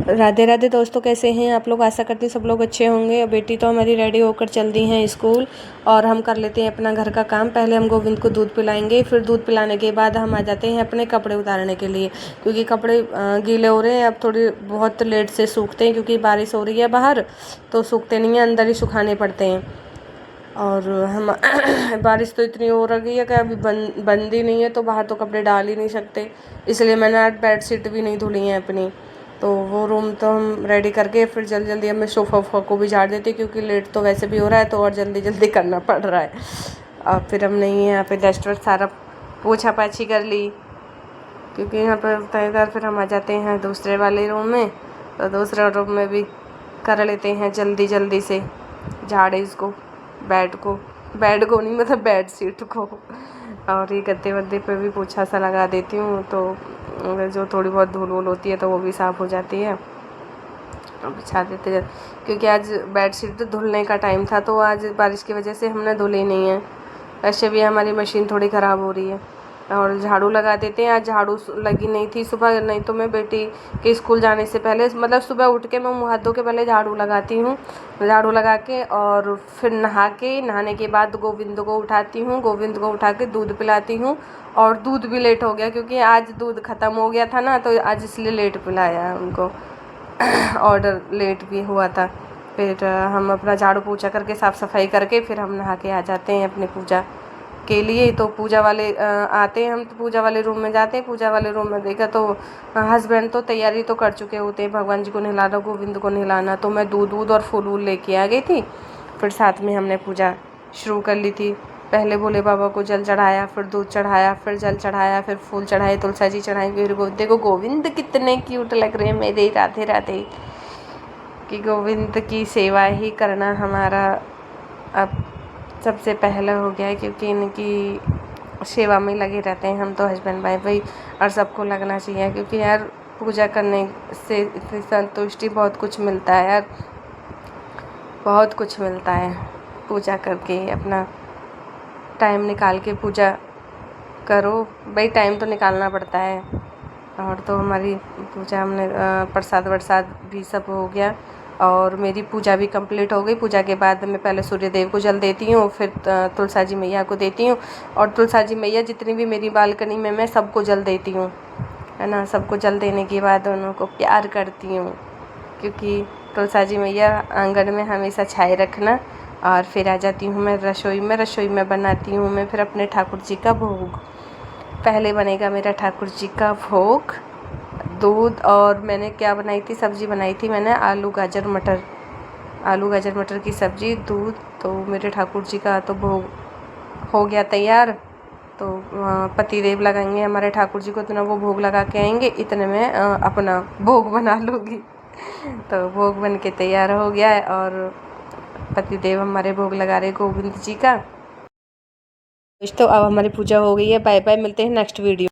राधे राधे दोस्तों, कैसे हैं आप लोग। आशा करती हूँ सब लोग अच्छे होंगे। बेटी तो हमारी रेडी होकर चल दी हैं स्कूल और हम कर लेते हैं अपना घर का काम। पहले हम गोविंद को दूध पिलाएंगे, फिर दूध पिलाने के बाद हम आ जाते हैं अपने कपड़े उतारने के लिए, क्योंकि कपड़े गीले हो रहे हैं। अब थोड़ी बहुत लेट से सूखते हैं क्योंकि बारिश हो रही है बाहर, तो सूखते नहीं हैं, अंदर ही सुखाने पड़ते हैं। और हम बारिश तो इतनी हो रही है कि अभी बंद ही नहीं है, तो बाहर तो कपड़े डाल ही नहीं सकते। इसलिए मैंने आज बेडशीट भी नहीं धुली है अपनी। तो वो रूम तो हम रेडी करके फिर जल्दी जल्दी हमें सोफ़ा वोफ़ा को भी झाड़ देते, क्योंकि लेट तो वैसे भी हो रहा है, तो और जल्दी जल्दी करना पड़ रहा है। और फिर हमने यहाँ पे डस्ट वस्ट सारा पोछा पाछी कर ली, क्योंकि यहाँ पर होता है इधर। फिर हम आ जाते हैं दूसरे वाले रूम में, तो दूसरे रूम में भी कर लेते हैं जल्दी जल्दी से झाड़े इसको, बेड को नहीं, मतलब बेड शीट को। और ये गद्दे वद्दे पे भी पोछा सा लगा देती हूँ, तो जो थोड़ी बहुत धूल वूल होती है तो वो भी साफ़ हो जाती है। बिछा देते हैं, क्योंकि आज बेड शीट धुलने का टाइम था, तो आज बारिश की वजह से हमने धुली नहीं है। वैसे भी हमारी मशीन थोड़ी ख़राब हो रही है। और झाड़ू लगा देते हैं। आज झाड़ू लगी नहीं थी सुबह, नहीं तो मैं बेटी के स्कूल जाने से पहले, मतलब सुबह उठ के मैं मुँह हाथ धो के पहले झाड़ू लगाती हूँ। झाड़ू लगा के और फिर नहाने के बाद गोविंद को उठाती हूँ। गोविंद को उठा के दूध पिलाती हूँ। और दूध भी लेट हो गया, क्योंकि आज दूध ख़त्म हो गया था ना, तो आज इसलिए लेट पिलाया उनको। ऑर्डर लेट भी हुआ था। फिर हम अपना झाड़ू पोछा करके साफ़ सफाई करके फिर हम नहा के आ जाते हैं अपनी पूजा के लिए। तो पूजा वाले आते हैं, हम तो पूजा वाले रूम में जाते हैं। पूजा वाले रूम में देखा तो हस्बैंड तो तैयारी तो कर चुके होते हैं, भगवान जी को नहलाना, गोविंद को नहलाना। तो मैं दूध और फूल वूल लेके आ गई थी। फिर साथ में हमने पूजा शुरू कर ली थी। पहले भोले बाबा को जल चढ़ाया, फिर दूध चढ़ाया, फिर जल चढ़ाया, फिर फूल चढ़ाए, तुलसी जी चढ़ाई। फिर देखो गोविंद कितने क्यूट लग रहे हैं मेरे। राधे राधे। कि गोविंद की सेवा ही करना हमारा अब सबसे पहले हो गया है, क्योंकि इनकी सेवा में लगे रहते हैं हम तो, हस्बैंड वाइफ। और सबको लगना चाहिए, क्योंकि यार पूजा करने से इतनी संतुष्टि, बहुत कुछ मिलता है यार, बहुत कुछ मिलता है। पूजा करके अपना टाइम निकाल के पूजा करो भाई, टाइम तो निकालना पड़ता है। और तो हमारी पूजा हमने प्रसाद वरसाद भी सब हो गया, और मेरी पूजा भी कंप्लीट हो गई। पूजा के बाद मैं पहले सूर्य देव को जल देती हूँ, फिर तुलसा जी मैया को देती हूँ। और तुलसा जी मैया जितनी भी मेरी बालकनी में, मैं सबको जल देती हूँ, है ना। सबको जल देने के बाद उनको प्यार करती हूँ, क्योंकि तुलसा जी मैया आंगन में हमेशा छाए रखना। और फिर आ जाती हूँ मैं रसोई में बनाती हूँ मैं फिर अपने ठाकुर जी का भोग। पहले बनेगा मेरा ठाकुर जी का भोग, दूध। और मैंने क्या बनाई थी, सब्ज़ी बनाई थी मैंने आलू गाजर मटर की सब्ज़ी, दूध। तो मेरे ठाकुर जी का तो भोग हो गया तैयार। तो पति देव लगाएंगे हमारे ठाकुर जी को, इतना वो भोग लगा के आएंगे, इतने में अपना भोग बना लूँगी। तो भोग बन के तैयार हो गया है, और पति देव हमारे भोग लगा रहे गोविंद जी का। तो अब हमारी पूजा हो गई है। बाय बाय, मिलते हैं नेक्स्ट वीडियो।